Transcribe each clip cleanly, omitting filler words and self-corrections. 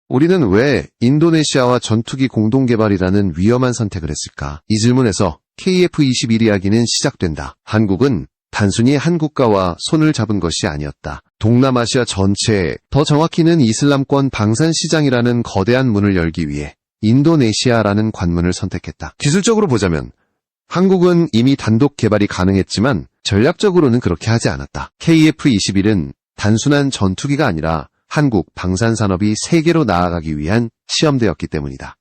우리는 왜 인도네시아와 전투기 공동개발이라는 위험한 선택을 했을까? 이 질문에서 KF-21 이야기는 시작된다. 한국은 단순히 한 국가와 손을 잡은 것이 아니었다. 동남아시아 전체에, 더 정확히는 이슬람권 방산시장이라는 거대한 문을 열기 위해 인도네시아라는 관문을 선택했다. 기술적으로 보자면 한국은 이미 단독 개발이 가능했지만 전략적으로는 그렇게 하지 않았다. KF-21은 단순한 전투기가 아니라 한국 방산산업이 세계로 나아가기 위한 시험대였기 때문이다.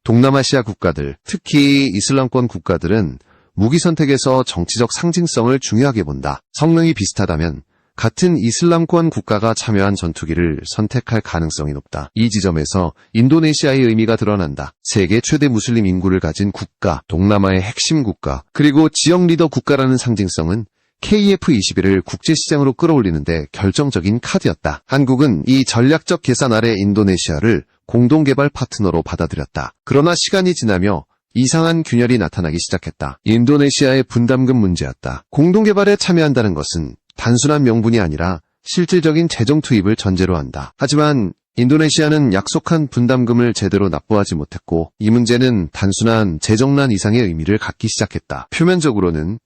동남아시아 국가들, 특히 이슬람권 국가들은 무기 선택에서 정치적 상징성을 중요하게 본다. 성능이 비슷하다면 같은 이슬람권 국가가 참여한 전투기를 선택할 가능성이 높다. 이 지점에서 인도네시아의 의미가 드러난다. 세계 최대 무슬림 인구를 가진 국가, 동남아의 핵심 국가, 그리고 지역 리더 국가라는 상징성은 KF-21을 국제시장으로 끌어올리는데 결정적인 카드였다. 한국은 이 전략적 계산 아래 인도네시아를 공동개발 파트너로 받아들였다. 그러나 시간이 지나며 이상한 균열이 나타나기 시작했다. 인도네시아의 분담금 문제였다. 공동개발에 참여한다는 것은 단순한 명분이 아니라 실질적인 재정 투입을 전제로 한다. 하지만 인도네시아는 약속한 분담금을 제대로 납부하지 못했고 이 문제는 단순한 재정난 이상의 의미를 갖기 시작했다. 표면적으로는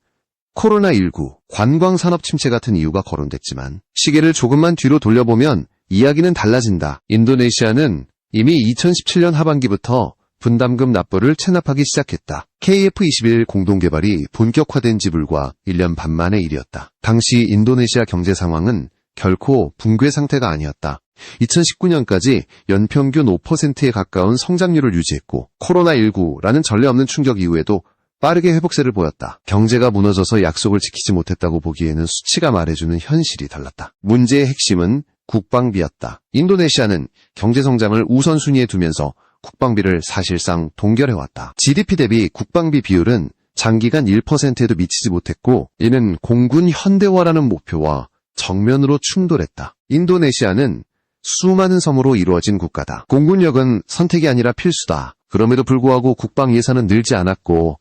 코로나19, 관광산업 침체 같은 이유가 거론됐지만 시계를 조금만 뒤로 돌려보면 이야기는 달라진다. 인도네시아는 이미 2017년 하반기부터 분담금 납부를 체납하기 시작했다. KF-21 공동개발이 본격화된 지 불과 1년 반 만의 일이었다. 당시 인도네시아 경제 상황은 결코 붕괴 상태가 아니었다. 2019년까지 연평균 5%에 가까운 성장률을 유지했고 코로나19라는 전례 없는 충격 이후에도 빠르게 회복세를 보였다. 경제가 무너져서 약속을 지키지 못했다고 보기에는 수치가 말해주는 현실이 달랐다. 문제의 핵심은 국방비였다. 인도네시아는 경제성장을 우선순위에 두면서 국방비를 사실상 동결해왔다. GDP 대비 국방비 비율은 장기간 1%에도 미치지 못했고 이는 공군 현대화라는 목표와 정면으로 충돌했다. 인도네시아는 수많은 섬으로 이루어진 국가다. 공군력은 선택이 아니라 필수다. 그럼에도 불구하고 국방 예산은 늘지 않았고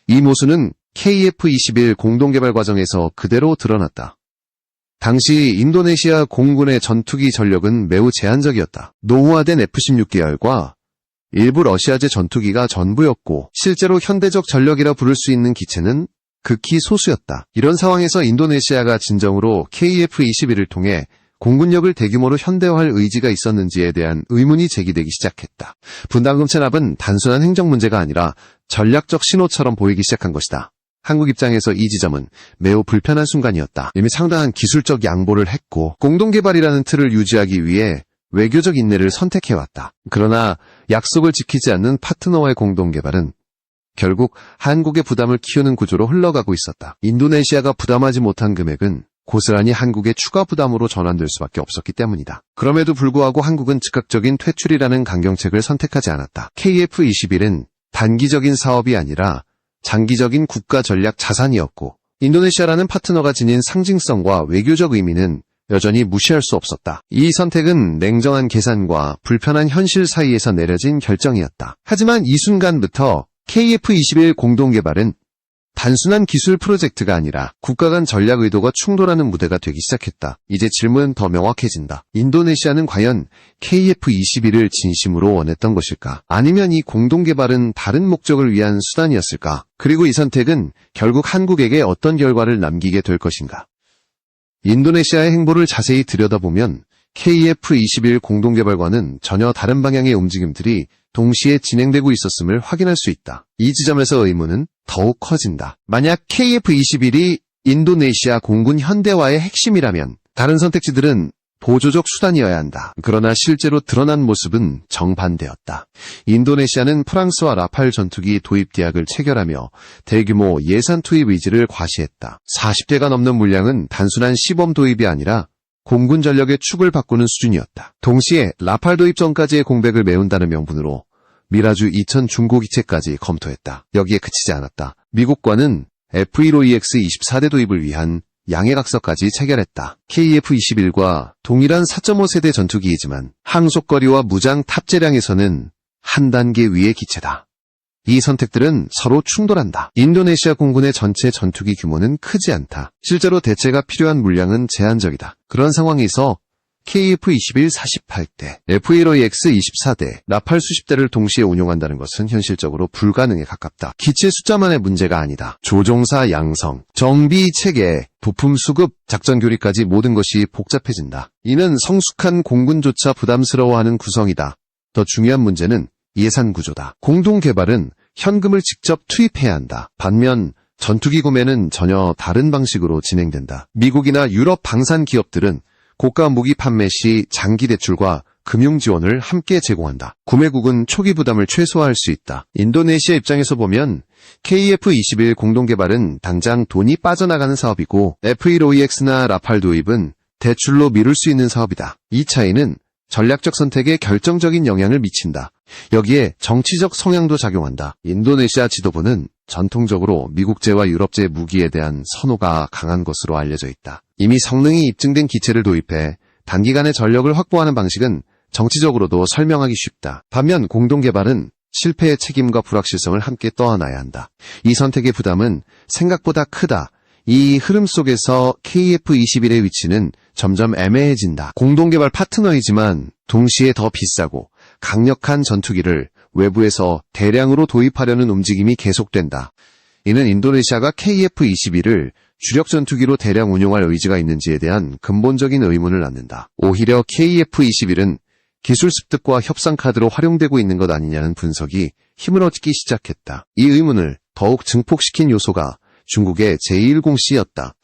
이 모순은 KF-21 공동개발 과정에서 그대로 드러났다. 당시 인도네시아 공군의 전투기 전력은 매우 제한적이었다. 노후화된 F-16 계열과 일부 러시아제 전투기가 전부였고 실제로 현대적 전력이라 부를 수 있는 기체는 극히 소수였다. 이런 상황에서 인도네시아가 진정으로 KF-21을 통해 공군력을 대규모로 현대화할 의지가 있었는지에 대한 의문이 제기되기 시작했다. 분담금 체납은 단순한 행정 문제가 아니라 전략적 신호처럼 보이기 시작한 것이다. 한국 입장에서 이 지점은 매우 불편한 순간이었다. 이미 상당한 기술적 양보를 했고 공동개발이라는 틀을 유지하기 위해 외교적 인내를 선택해왔다. 그러나 약속을 지키지 않는 파트너와의 공동개발은 결국 한국의 부담을 키우는 구조로 흘러가고 있었다. 인도네시아가 부담하지 못한 금액은 고스란히 한국의 추가 부담으로 전환될 수밖에 없었기 때문이다. 그럼에도 불구하고 한국은 즉각적인 퇴출이라는 강경책을 선택하지 않았다. KF-21은 단기적인 사업이 아니라 장기적인 국가 전략 자산이었고 인도네시아라는 파트너가 지닌 상징성과 외교적 의미는 여전히 무시할 수 없었다. 이 선택은 냉정한 계산과 불편한 현실 사이에서 내려진 결정이었다. 하지만 이 순간부터 KF-21 공동개발은 단순한 기술 프로젝트가 아니라 국가 간 전략 의도가 충돌하는 무대가 되기 시작했다. 이제 질문은 더 명확해진다. 인도네시아는 과연 KF-21을 진심으로 원했던 것일까? 아니면 이 공동개발은 다른 목적을 위한 수단이었을까? 그리고 이 선택은 결국 한국에게 어떤 결과를 남기게 될 것인가? 인도네시아의 행보를 자세히 들여다보면 KF-21 공동개발과는 전혀 다른 방향의 움직임들이 동시에 진행되고 있었음을 확인할 수 있다. 이 지점에서 의문은 더욱 커진다. 만약 KF-21이 인도네시아 공군 현대화의 핵심이라면 다른 선택지들은 보조적 수단이어야 한다. 그러나 실제로 드러난 모습은 정반대였다. 인도네시아는 프랑스와 라팔 전투기 도입 계약을 체결하며 대규모 예산 투입 의지를 과시했다. 40대가 넘는 물량은 단순한 시범 도입이 아니라 공군 전력의 축을 바꾸는 수준이었다. 동시에 라팔 도입 전까지의 공백을 메운다는 명분으로 미라주 2000 중고기체까지 검토했다. 여기에 그치지 않았다. 미국과는 F-15EX 24대 도입을 위한 양해각서까지 체결했다. KF-21과 동일한 4.5세대 전투기이지만 항속거리와 무장 탑재량에서는 한 단계 위의 기체다. 이 선택들은 서로 충돌한다. 인도네시아 공군의 전체 전투기 규모는 크지 않다. 실제로 대체가 필요한 물량은 제한적이다. 그런 상황에서 KF-21 48대, F1OEX 24대, 라팔 수십 대를 동시에 운용한다는 것은 현실적으로 불가능에 가깝다. 기체 숫자만의 문제가 아니다. 조종사 양성, 정비 체계, 부품 수급, 작전 교리까지 모든 것이 복잡해진다. 이는 성숙한 공군조차 부담스러워하는 구성이다. 더 중요한 문제는 예산 구조다. 공동 개발은 현금을 직접 투입해야 한다. 반면 전투기 구매는 전혀 다른 방식으로 진행된다. 미국이나 유럽 방산 기업들은 고가 무기 판매 시 장기 대출과 금융 지원을 함께 제공한다. 구매국은 초기 부담을 최소화할 수 있다. 인도네시아 입장에서 보면 KF-21 공동개발은 당장 돈이 빠져나가는 사업이고 F1OEX나 라팔 도입은 대출로 미룰 수 있는 사업이다. 이 차이는 전략적 선택에 결정적인 영향을 미친다. 여기에 정치적 성향도 작용한다. 인도네시아 지도부는 전통적으로 미국제와 유럽제 무기에 대한 선호가 강한 것으로 알려져 있다. 이미 성능이 입증된 기체를 도입해 단기간에 전력을 확보하는 방식은 정치적으로도 설명하기 쉽다. 반면 공동개발은 실패의 책임과 불확실성을 함께 떠안아야 한다. 이 선택의 부담은 생각보다 크다. 이 흐름 속에서 KF-21의 위치는 점점 애매해진다. 공동개발 파트너이지만 동시에 더 비싸고 강력한 전투기를 외부에서 대량으로 도입하려는 움직임이 계속된다. 이는 인도네시아가 KF-21을 주력 전투기로 대량 운용할 의지가 있는지에 대한 근본적인 의문을 낳는다. 오히려 KF-21은 기술 습득과 협상 카드로 활용되고 있는 것 아니냐는 분석이 힘을 얻기 시작했다. 이 의문을 더욱 증폭시킨 요소가 중국의 제1공씨였다.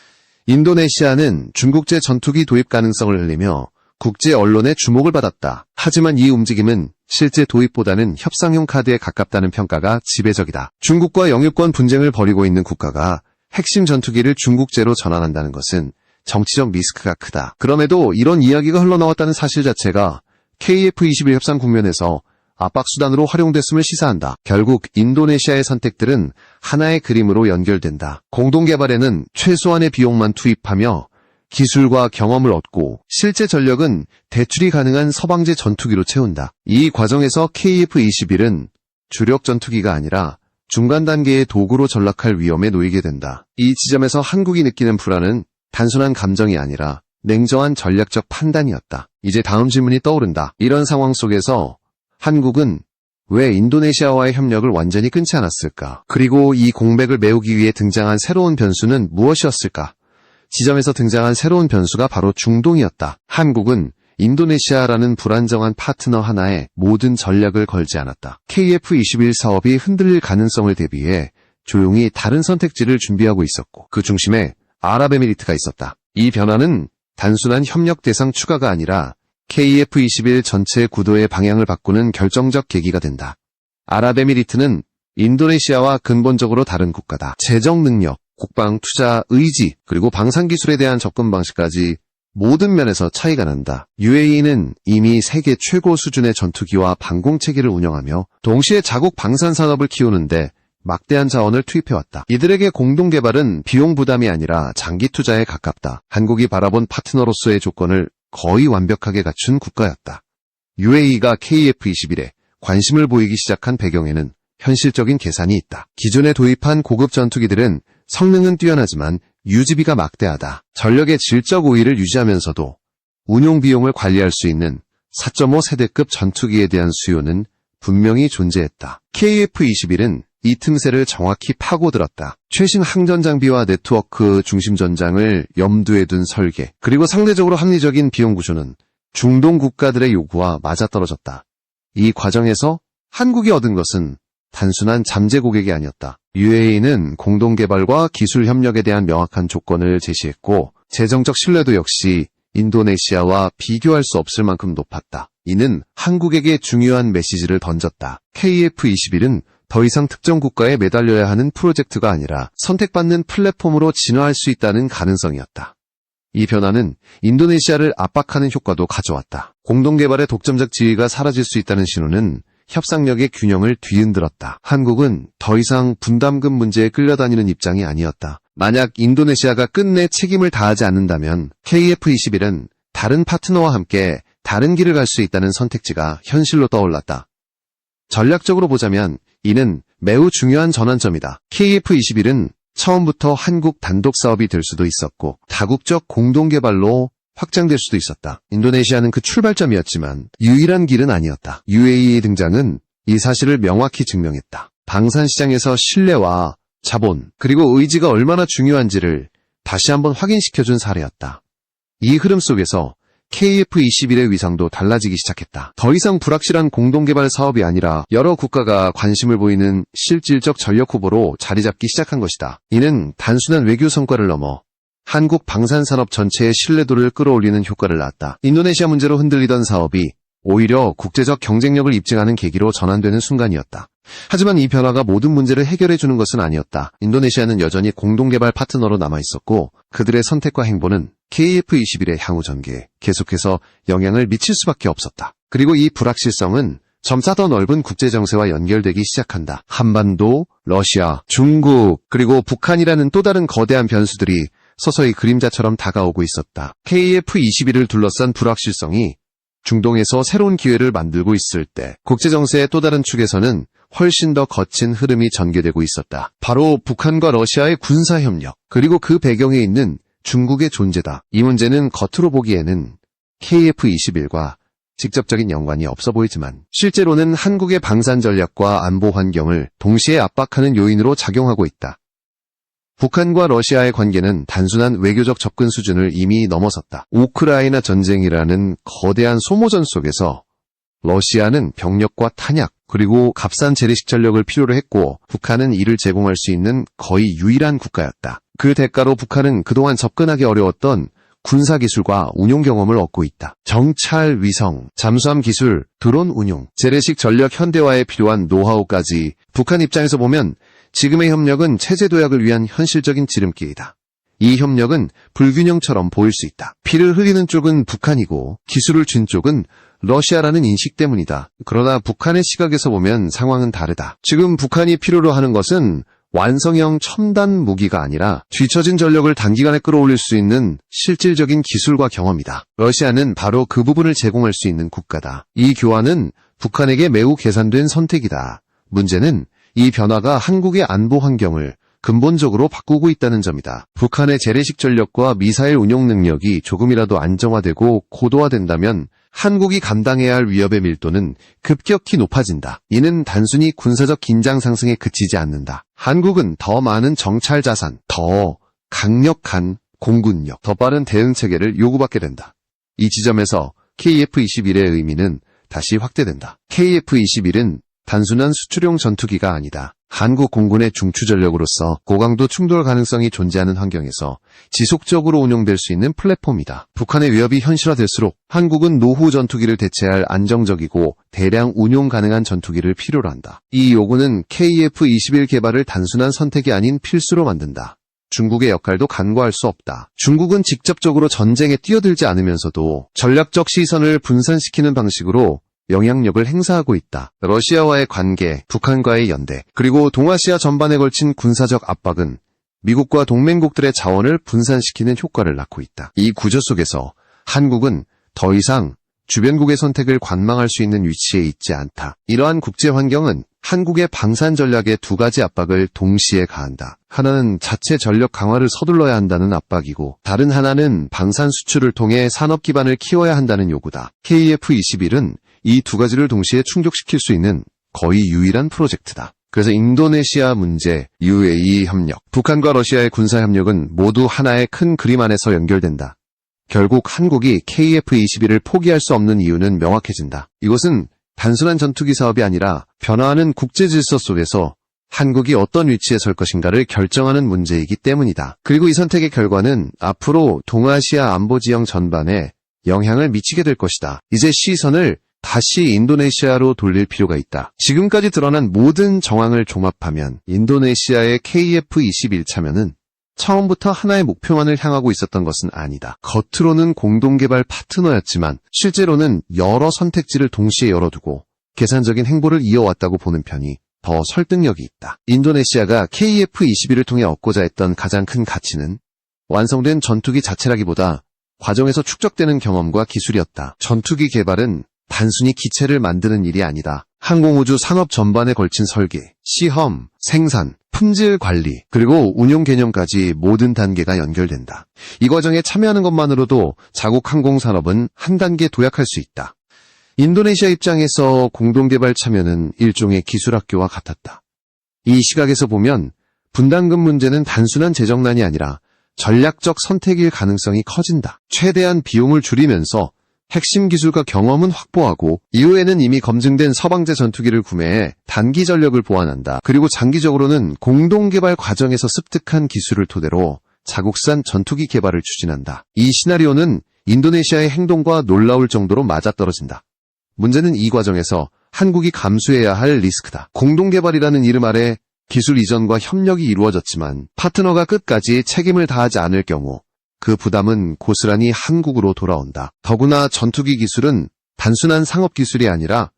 인도네시아는 중국제 전투기 도입 가능성을 흘리며 국제 언론의 주목을 받았다. 하지만 이 움직임은 실제 도입보다는 협상용 카드에 가깝다는 평가가 지배적이다. 중국과 영유권 분쟁을 벌이고 있는 국가가 핵심 전투기를 중국제로 전환한다는 것은 정치적 리스크가 크다. 그럼에도 이런 이야기가 흘러나왔다는 사실 자체가 KF-21 협상 국면에서 압박수단으로 활용됐음을 시사한다. 결국 인도네시아의 선택들은 하나의 그림으로 연결된다. 공동개발에는 최소한의 비용만 투입하며 기술과 경험을 얻고 실제 전력은 대출이 가능한 서방제 전투기로 채운다. 이 과정에서 KF-21은 주력 전투기가 아니라 중간 단계의 도구로 전락할 위험에 놓이게 된다. 이 지점에서 한국이 느끼는 불안은 단순한 감정이 아니라 냉정한 전략적 판단이었다. 이제 다음 질문이 떠오른다. 이런 상황 속에서 한국은 왜 인도네시아와의 협력을 완전히 끊지 않았을까? 그리고 이 공백을 메우기 위해 등장한 새로운 변수는 무엇이었을까? 지점에서 등장한 새로운 변수가 바로 중동이었다. 한국은 인도네시아라는 불안정한 파트너 하나에 모든 전략을 걸지 않았다. KF-21 사업이 흔들릴 가능성을 대비해 조용히 다른 선택지를 준비하고 있었고 그 중심에 아랍에미리트가 있었다. 이 변화는 단순한 협력 대상 추가가 아니라 KF-21 전체 구도의 방향을 바꾸는 결정적 계기가 된다. 아랍에미리트는 인도네시아와 근본적으로 다른 국가다. 재정 능력, 국방 투자 의지, 그리고 방산 기술에 대한 접근 방식까지 모든 면에서 차이가 난다. UAE는 이미 세계 최고 수준의 전투기와 방공체계를 운영하며 동시에 자국 방산 산업을 키우는데 막대한 자원을 투입해왔다. 이들에게 공동개발은 비용 부담이 아니라 장기 투자에 가깝다. 한국이 바라본 파트너로서의 조건을 거의 완벽하게 갖춘 국가였다. UAE가 KF-21에 관심을 보이기 시작한 배경에는 현실적인 계산이 있다. 기존에 도입한 고급 전투기들은 성능은 뛰어나지만 유지비가 막대하다. 전력의 질적 우위를 유지하면서도 운용 비용을 관리할 수 있는 4.5 세대급 전투기에 대한 수요는 분명히 존재했다. KF-21은 이 틈새를 정확히 파고들었다. 최신 항전 장비와 네트워크 중심 전장을 염두에 둔 설계, 그리고 상대적으로 합리적인 비용 구조는 중동 국가들의 요구와 맞아떨어졌다. 이 과정에서 한국이 얻은 것은 단순한 잠재 고객이 아니었다. UAE는 공동개발과 기술 협력에 대한 명확한 조건을 제시했고 재정적 신뢰도 역시 인도네시아와 비교할 수 없을 만큼 높았다. 이는 한국에게 중요한 메시지를 던졌다. KF-21은 더 이상 특정 국가에 매달려야 하는 프로젝트가 아니라 선택받는 플랫폼으로 진화할 수 있다는 가능성이었다. 이 변화는 인도네시아를 압박하는 효과도 가져왔다. 공동개발의 독점적 지위가 사라질 수 있다는 신호는 협상력의 균형을 뒤흔들었다. 한국은 더 이상 분담금 문제에 끌려다니는 입장이 아니었다. 만약 인도네시아가 끝내 책임을 다하지 않는다면 KF-21은 다른 파트너와 함께 다른 길을 갈 수 있다는 선택지가 현실로 떠올랐다. 전략적으로 보자면 이는 매우 중요한 전환점이다. KF-21은 처음부터 한국 단독 사업이 될 수도 있었고 다국적 공동개발로 확장될 수도 있었다. 인도네시아는 그 출발점이었지만 유일한 길은 아니었다. UAE의 등장은 이 사실을 명확히 증명했다. 방산시장에서 신뢰와 자본, 그리고 의지가 얼마나 중요한지를 다시 한번 확인시켜준 사례였다. 이 흐름 속에서 KF21의 위상도 달라지기 시작했다. 더 이상 불확실한 공동개발 사업이 아니라 여러 국가가 관심을 보이는 실질적 전력 후보로 자리 잡기 시작한 것이다. 이는 단순한 외교 성과를 넘어 한국 방산산업 전체의 신뢰도를 끌어올리는 효과를 낳았다. 인도네시아 문제로 흔들리던 사업이 오히려 국제적 경쟁력을 입증하는 계기로 전환되는 순간이었다. 하지만 이 변화가 모든 문제를 해결해주는 것은 아니었다. 인도네시아는 여전히 공동개발 파트너로 남아있었고 그들의 선택과 행보는 KF21의 향후 전개에 계속해서 영향을 미칠 수밖에 없었다. 그리고 이 불확실성은 점차 더 넓은 국제정세와 연결되기 시작한다. 한반도, 러시아, 중국, 그리고 북한이라는 또 다른 거대한 변수들이 서서히 그림자처럼 다가오고 있었다. KF21을 둘러싼 불확실성이 중동에서 새로운 기회를 만들고 있을 때 국제정세의 또 다른 축에서는 훨씬 더 거친 흐름이 전개되고 있었다. 바로 북한과 러시아의 군사협력, 그리고 그 배경에 있는 중국의 존재다. 이 문제는 겉으로 보기에는 KF21과 직접적인 연관이 없어 보이지만 실제로는 한국의 방산 전략과 안보 환경을 동시에 압박하는 요인으로 작용하고 있다. 북한과 러시아의 관계는 단순한 외교적 접근 수준을 이미 넘어섰다. 우크라이나 전쟁이라는 거대한 소모전 속에서 러시아는 병력과 탄약, 그리고 값싼 재래식 전력을 필요로 했고 북한은 이를 제공할 수 있는 거의 유일한 국가였다. 그 대가로 북한은 그동안 접근하기 어려웠던 군사기술과 운용 경험을 얻고 있다. 정찰, 위성, 잠수함 기술, 드론 운용, 재래식 전력 현대화에 필요한 노하우까지 북한 입장에서 보면 지금의 협력은 체제 도약을 위한 현실적인 지름길이다. 이 협력은 불균형처럼 보일 수 있다. 피를 흘리는 쪽은 북한이고 기술을 쥔 쪽은 러시아라는 인식 때문이다. 그러나 북한의 시각에서 보면 상황은 다르다. 지금 북한이 필요로 하는 것은 완성형 첨단 무기가 아니라 뒤처진 전력을 단기간에 끌어올릴 수 있는 실질적인 기술과 경험이다. 러시아는 바로 그 부분을 제공할 수 있는 국가다. 이 교환은 북한에게 매우 계산된 선택이다. 문제는 이 변화가 한국의 안보 환경을 근본적으로 바꾸고 있다는 점이다. 북한의 재래식 전력과 미사일 운용 능력이 조금이라도 안정화되고 고도화된다면 한국이 감당해야 할 위협의 밀도는 급격히 높아진다. 이는 단순히 군사적 긴장 상승에 그치지 않는다. 한국은 더 많은 정찰 자산, 더 강력한 공군력, 더 빠른 대응 체계를 요구받게 된다. 이 지점에서 KF21의 의미는 다시 확대된다. KF21은 단순한 수출용 전투기가 아니다. 한국 공군의 중추 전력으로서 고강도 충돌 가능성이 존재하는 환경에서 지속적으로 운용될 수 있는 플랫폼이다. 북한의 위협이 현실화될수록 한국은 노후 전투기를 대체할 안정적이고 대량 운용 가능한 전투기를 필요로 한다. 이 요구는 KF21 개발을 단순한 선택이 아닌 필수로 만든다. 중국의 역할도 간과할 수 없다. 중국은 직접적으로 전쟁에 뛰어들지 않으면서도 전략적 시선을 분산시키는 방식으로 영향력을 행사하고 있다. 러시아와의 관계, 북한과의 연대, 그리고 동아시아 전반에 걸친 군사적 압박은 미국과 동맹국들의 자원을 분산시키는 효과를 낳고 있다. 이 구조 속에서 한국은 더 이상 주변국의 선택을 관망할 수 있는 위치에 있지 않다. 이러한 국제 환경은 한국의 방산 전략에 두 가지 압박을 동시에 가한다. 하나는 자체 전력 강화를 서둘러야 한다는 압박이고 다른 하나는 방산 수출을 통해 산업 기반을 키워야 한다는 요구다. KF21은 이 두 가지를 동시에 충족시킬 수 있는 거의 유일한 프로젝트다. 그래서 인도네시아 문제, UAE 협력, 북한과 러시아의 군사협력은 모두 하나의 큰 그림 안에서 연결된다. 결국 한국이 KF21을 포기할 수 없는 이유는 명확해진다. 이것은 단순한 전투기 사업이 아니라 변화하는 국제질서 속에서 한국이 어떤 위치에 설 것인가를 결정하는 문제이기 때문이다. 그리고 이 선택의 결과는 앞으로 동아시아 안보지형 전반에 영향을 미치게 될 것이다. 이제 시선을 다시 인도네시아로 돌릴 필요가 있다. 지금까지 드러난 모든 정황을 종합하면 인도네시아의 KF21 참여는 처음부터 하나의 목표만을 향하고 있었던 것은 아니다. 겉으로는 공동개발 파트너였지만 실제로는 여러 선택지를 동시에 열어두고 계산적인 행보를 이어왔다고 보는 편이 더 설득력이 있다. 인도네시아가 KF21을 통해 얻고자 했던 가장 큰 가치는 완성된 전투기 자체라기보다 과정에서 축적되는 경험과 기술이었다. 전투기 개발은 단순히 기체를 만드는 일이 아니다. 항공우주 산업 전반에 걸친 설계, 시험, 생산, 품질 관리, 그리고 운용 개념까지 모든 단계가 연결된다. 이 과정에 참여하는 것만으로도 자국 항공산업은 한 단계 도약할 수 있다. 인도네시아 입장에서 공동개발 참여는 일종의 기술학교와 같았다. 이 시각에서 보면 분담금 문제는 단순한 재정난이 아니라 전략적 선택일 가능성이 커진다. 최대한 비용을 줄이면서 핵심 기술과 경험은 확보하고 이후에는 이미 검증된 서방제 전투기를 구매해 단기 전력을 보완한다. 그리고 장기적으로는 공동개발 과정에서 습득한 기술을 토대로 자국산 전투기 개발을 추진한다. 이 시나리오는 인도네시아의 행동과 놀라울 정도로 맞아떨어진다. 문제는 이 과정에서 한국이 감수해야 할 리스크다. 공동개발이라는 이름 아래 기술 이전과 협력이 이루어졌지만 파트너가 끝까지 책임을 다하지 않을 경우 그 부담은 고스란히 한국으로 돌아온다. 더구나 전투기 기술은 단순한 상업 기술이 아니라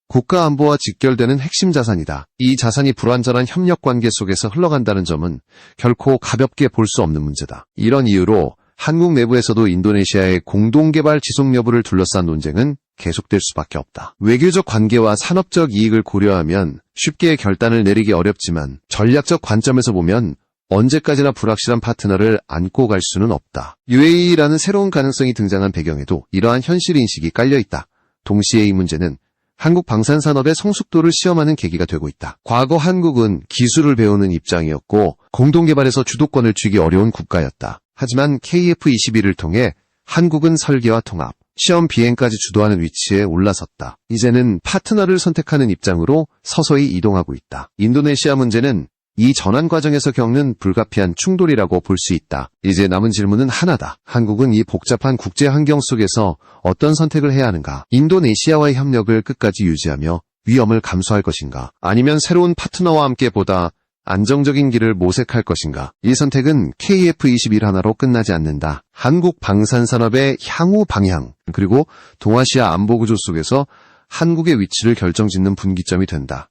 국가 안보와 직결되는 핵심 자산이다. 이 자산이 불완전한 협력 관계 속에서 흘러간다는 점은 결코 가볍게 볼 수 없는 문제다. 이런 이유로 한국 내부에서도 인도네시아의 공동개발 지속 여부를 둘러싼 논쟁은 계속될 수밖에 없다. 외교적 관계와 산업적 이익을 고려하면 쉽게 결단을 내리기 어렵지만 전략적 관점에서 보면 언제까지나 불확실한 파트너를 안고 갈 수는 없다. UAE라는 새로운 가능성이 등장한 배경에도 이러한 현실인식이 깔려있다. 동시에 이 문제는 한국 방산산업의 성숙도를 시험하는 계기가 되고 있다. 과거 한국은 기술을 배우는 입장이었고 공동개발에서 주도권을 쥐기 어려운 국가였다. 하지만 KF-21을 통해 한국은 설계와 통합, 시험 비행까지 주도하는 위치에 올라섰다. 이제는 파트너를 선택하는 입장으로 서서히 이동하고 있다. 인도네시아 문제는 이 전환 과정에서 겪는 불가피한 충돌이라고 볼 수 있다. 이제 남은 질문은 하나다. 한국은 이 복잡한 국제 환경 속에서 어떤 선택을 해야 하는가? 인도네시아와의 협력을 끝까지 유지하며 위험을 감수할 것인가? 아니면 새로운 파트너와 함께 보다 안정적인 길을 모색할 것인가? 이 선택은 KF-21 하나로 끝나지 않는다. 한국 방산산업의 향후 방향, 그리고 동아시아 안보구조 속에서 한국의 위치를 결정짓는 분기점이 된다.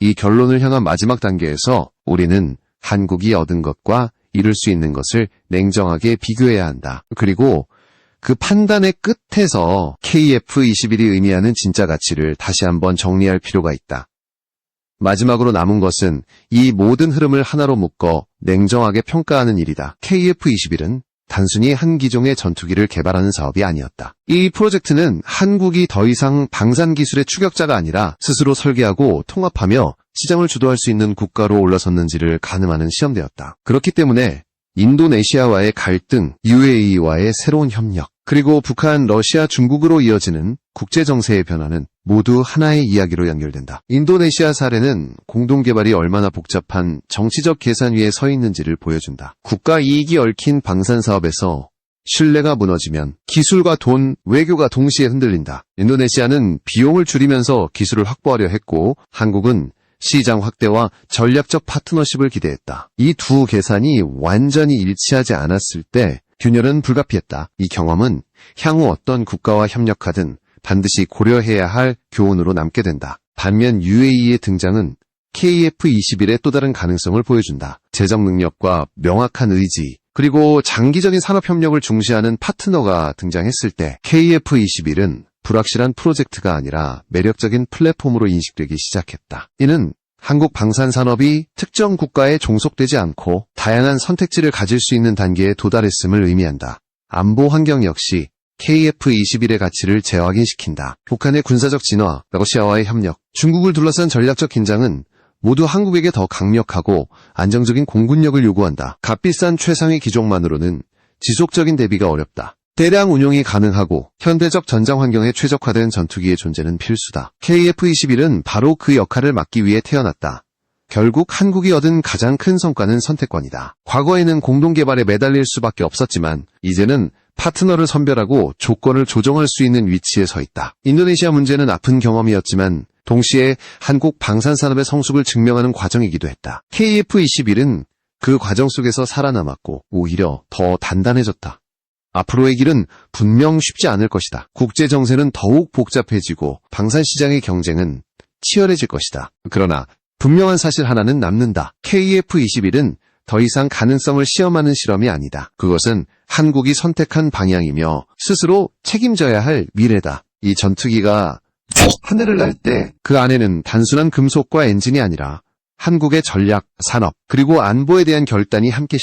이 결론을 향한 마지막 단계에서 우리는 한국이 얻은 것과 이룰 수 있는 것을 냉정하게 비교해야 한다. 그리고 그 판단의 끝에서 KF-21이 의미하는 진짜 가치를 다시 한번 정리할 필요가 있다. 마지막으로 남은 것은 이 모든 흐름을 하나로 묶어 냉정하게 평가하는 일이다. KF-21은 단순히 한 기종의 전투기를 개발하는 사업이 아니었다. 이 프로젝트는 한국이 더 이상 방산기술의 추격자가 아니라 스스로 설계하고 통합하며 시장을 주도할 수 있는 국가로 올라섰는지를 가늠하는 시험대였다. 그렇기 때문에 인도네시아와의 갈등, UAE와의 새로운 협력, 그리고 북한, 러시아, 중국으로 이어지는 국제정세의 변화는 모두 하나의 이야기로 연결된다. 인도네시아 사례는 공동개발이 얼마나 복잡한 정치적 계산 위에 서 있는지를 보여준다. 국가 이익이 얽힌 방산사업에서 신뢰가 무너지면 기술과 돈, 외교가 동시에 흔들린다. 인도네시아는 비용을 줄이면서 기술을 확보하려 했고 한국은 시장 확대와 전략적 파트너십을 기대했다. 이 두 계산이 완전히 일치하지 않았을 때 균열은 불가피했다. 이 경험은 향후 어떤 국가와 협력하든 반드시 고려해야 할 교훈으로 남게 된다. 반면 UAE의 등장은 KF-21의 또 다른 가능성을 보여준다. 재정 능력과 명확한 의지, 그리고 장기적인 산업협력을 중시하는 파트너가 등장했을 때 KF-21은 불확실한 프로젝트가 아니라 매력적인 플랫폼으로 인식되기 시작했다. 이는 한국 방산산업이 특정 국가에 종속되지 않고 다양한 선택지를 가질 수 있는 단계에 도달했음을 의미한다. 안보 환경 역시 KF-21의 가치를 재확인시킨다. 북한의 군사적 진화, 러시아와의 협력, 중국을 둘러싼 전략적 긴장은 모두 한국에게 더 강력하고 안정적인 공군력을 요구한다. 값비싼 최상위 기종만으로는 지속적인 대비가 어렵다. 대량 운용이 가능하고 현대적 전장 환경에 최적화된 전투기의 존재는 필수다. KF-21은 바로 그 역할을 맡기 위해 태어났다. 결국 한국이 얻은 가장 큰 성과는 선택권이다. 과거에는 공동개발에 매달릴 수밖에 없었지만 이제는 파트너를 선별하고 조건을 조정할 수 있는 위치에 서 있다. 인도네시아 문제는 아픈 경험이었지만 동시에 한국 방산산업의 성숙을 증명하는 과정이기도 했다. KF-21은 그 과정 속에서 살아남았고 오히려 더 단단해졌다. 앞으로의 길은 분명 쉽지 않을 것이다. 국제 정세는 더욱 복잡해지고 방산시장의 경쟁은 치열해질 것이다. 그러나 분명한 사실 하나는 남는다. KF-21은 더 이상 가능성을 시험하는 실험이 아니다. 그것은 한국이 선택한 방향이며 스스로 책임져야 할 미래다. 이 전투기가 하늘을 날 때 그 안에는 단순한 금속과 엔진이 아니라 한국의 전략, 산업, 그리고 안보에 대한 결단이 함께